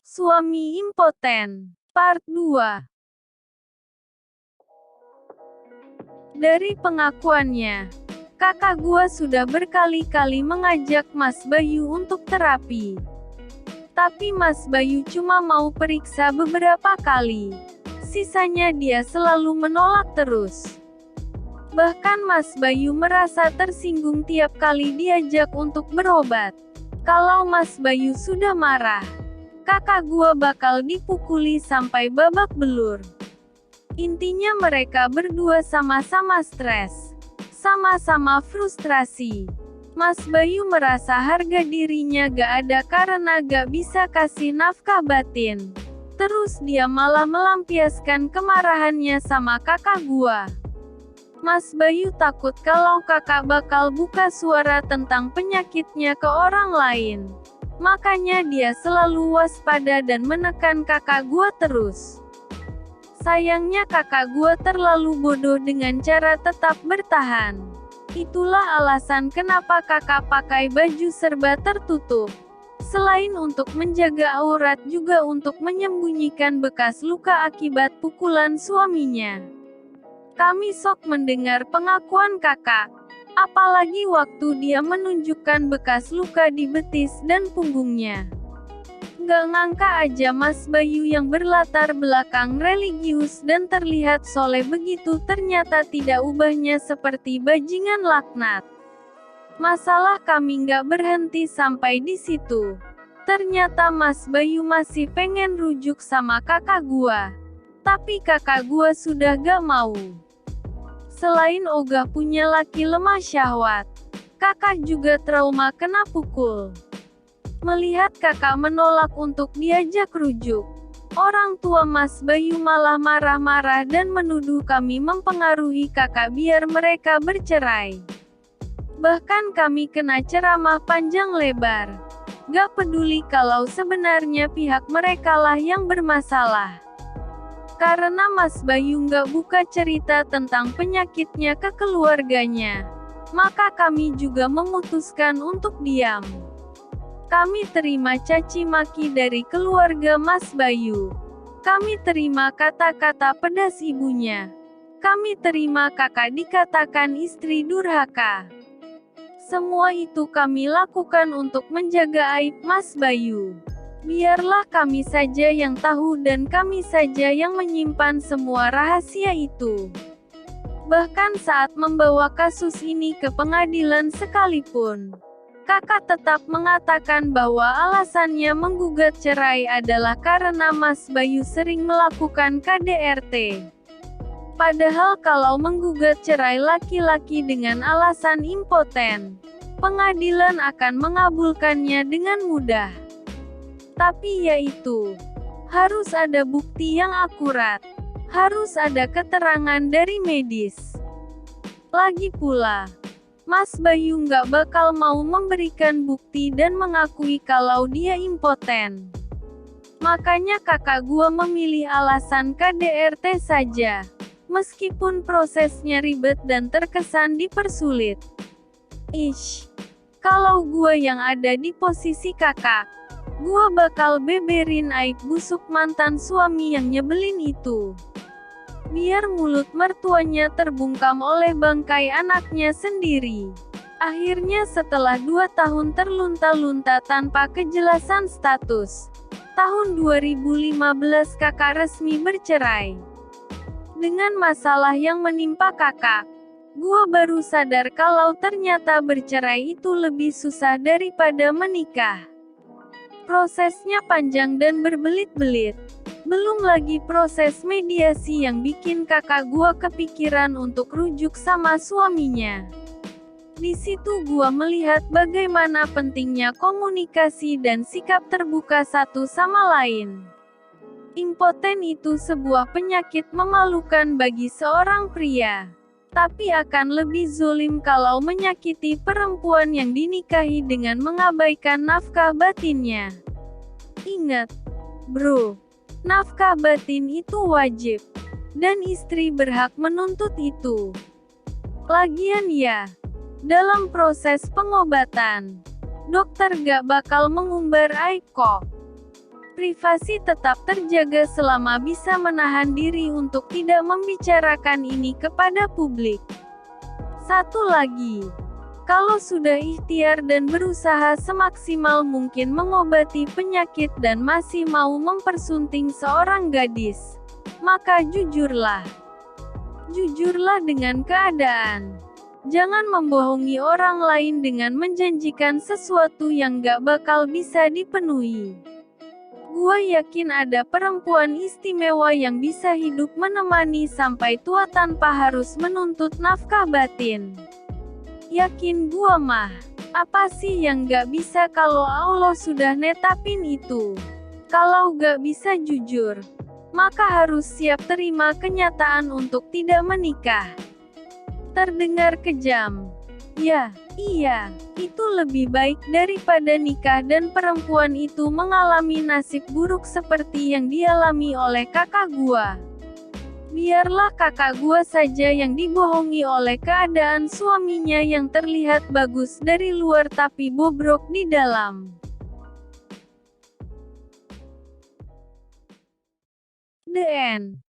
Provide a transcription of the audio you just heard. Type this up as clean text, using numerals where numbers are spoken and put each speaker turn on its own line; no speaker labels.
Suami impoten. Part 2. Dari pengakuannya, kakak gua sudah berkali-kali mengajak Mas Bayu untuk terapi. Tapi Mas Bayu cuma mau periksa beberapa kali. Sisanya dia selalu menolak terus. Bahkan Mas Bayu merasa tersinggung tiap kali diajak untuk berobat. Kalau Mas Bayu sudah marah, kakak gua bakal dipukuli sampai babak belur. Intinya mereka berdua sama-sama stres, sama-sama frustrasi. Mas Bayu merasa harga dirinya gak ada karena gak bisa kasih nafkah batin. Terus dia malah melampiaskan kemarahannya sama kakak gua. Mas Bayu takut kalau kakak bakal buka suara tentang penyakitnya ke orang lain. Makanya dia selalu waspada dan menekan kakak gua terus. Sayangnya kakak gua terlalu bodoh dengan cara tetap bertahan. Itulah alasan kenapa kakak pakai baju serba tertutup. Selain untuk menjaga aurat juga untuk menyembunyikan bekas luka akibat pukulan suaminya. Kami sok mendengar pengakuan kakak. Apalagi waktu dia menunjukkan bekas luka di betis dan punggungnya. Gak ngangka aja Mas Bayu yang berlatar belakang religius dan terlihat soleh begitu ternyata tidak ubahnya seperti bajingan laknat. Masalah kami gak berhenti sampai di situ. Ternyata Mas Bayu masih pengen rujuk sama kakak gua. Tapi kakak gua sudah gak mau. Selain ogah punya laki lemah syahwat, kakak juga trauma kena pukul. Melihat kakak menolak untuk diajak rujuk, orang tua Mas Bayu malah marah-marah dan menuduh kami mempengaruhi kakak biar mereka bercerai. Bahkan kami kena ceramah panjang lebar. Gak peduli kalau sebenarnya pihak merekalah yang bermasalah. Karena Mas Bayu nggak buka cerita tentang penyakitnya ke keluarganya, maka kami juga memutuskan untuk diam. Kami terima caci maki dari keluarga Mas Bayu. Kami terima kata-kata pedas ibunya. Kami terima kakak dikatakan istri durhaka. Semua itu kami lakukan untuk menjaga aib Mas Bayu. Biarlah kami saja yang tahu dan kami saja yang menyimpan semua rahasia itu. Bahkan saat membawa kasus ini ke pengadilan sekalipun, kakak tetap mengatakan bahwa alasannya menggugat cerai adalah karena Mas Bayu sering melakukan KDRT. Padahal kalau menggugat cerai laki-laki dengan alasan impoten, pengadilan akan mengabulkannya dengan mudah. Tapi yaitu, harus ada bukti yang akurat. Harus ada keterangan dari medis. Lagi pula, Mas Bayu nggak bakal mau memberikan bukti dan mengakui kalau dia impoten. Makanya kakak gua memilih alasan KDRT saja. Meskipun prosesnya ribet dan terkesan dipersulit. Kalau gua yang ada di posisi kakak, gua bakal beberin aib busuk mantan suami yang nyebelin itu. Biar mulut mertuanya terbungkam oleh bangkai anaknya sendiri. Akhirnya setelah 2 tahun terlunta-lunta tanpa kejelasan status, tahun 2015 kakak resmi bercerai. Dengan masalah yang menimpa kakak, gua baru sadar kalau ternyata bercerai itu lebih susah daripada menikah. Prosesnya panjang dan berbelit-belit. Belum lagi proses mediasi yang bikin kakak gua kepikiran untuk rujuk sama suaminya. Di situ gua melihat bagaimana pentingnya komunikasi dan sikap terbuka satu sama lain. Impoten itu sebuah penyakit memalukan bagi seorang pria. Tapi akan lebih zolim kalau menyakiti perempuan yang dinikahi dengan mengabaikan nafkah batinnya. Ingat, bro, nafkah batin itu wajib. Dan istri berhak menuntut itu. Lagian ya, dalam proses pengobatan, dokter gak bakal mengumbar aib kok. Privasi tetap terjaga selama bisa menahan diri untuk tidak membicarakan ini kepada publik. Satu lagi, kalau sudah ikhtiar dan berusaha semaksimal mungkin mengobati penyakit dan masih mau mempersunting seorang gadis, maka jujurlah. Jujurlah dengan keadaan. Jangan membohongi orang lain dengan menjanjikan sesuatu yang gak bakal bisa dipenuhi. Gua yakin ada perempuan istimewa yang bisa hidup menemani sampai tua tanpa harus menuntut nafkah batin. Yakin gua mah. Apa sih yang gak bisa kalau Allah sudah netapin itu? Kalau gak bisa jujur, maka harus siap terima kenyataan untuk tidak menikah. Terdengar kejam. Ya, iya, itu lebih baik daripada nikah dan perempuan itu mengalami nasib buruk seperti yang dialami oleh kakak gua. Biarlah kakak gua saja yang dibohongi oleh keadaan suaminya yang terlihat bagus dari luar tapi bobrok di dalam. The End.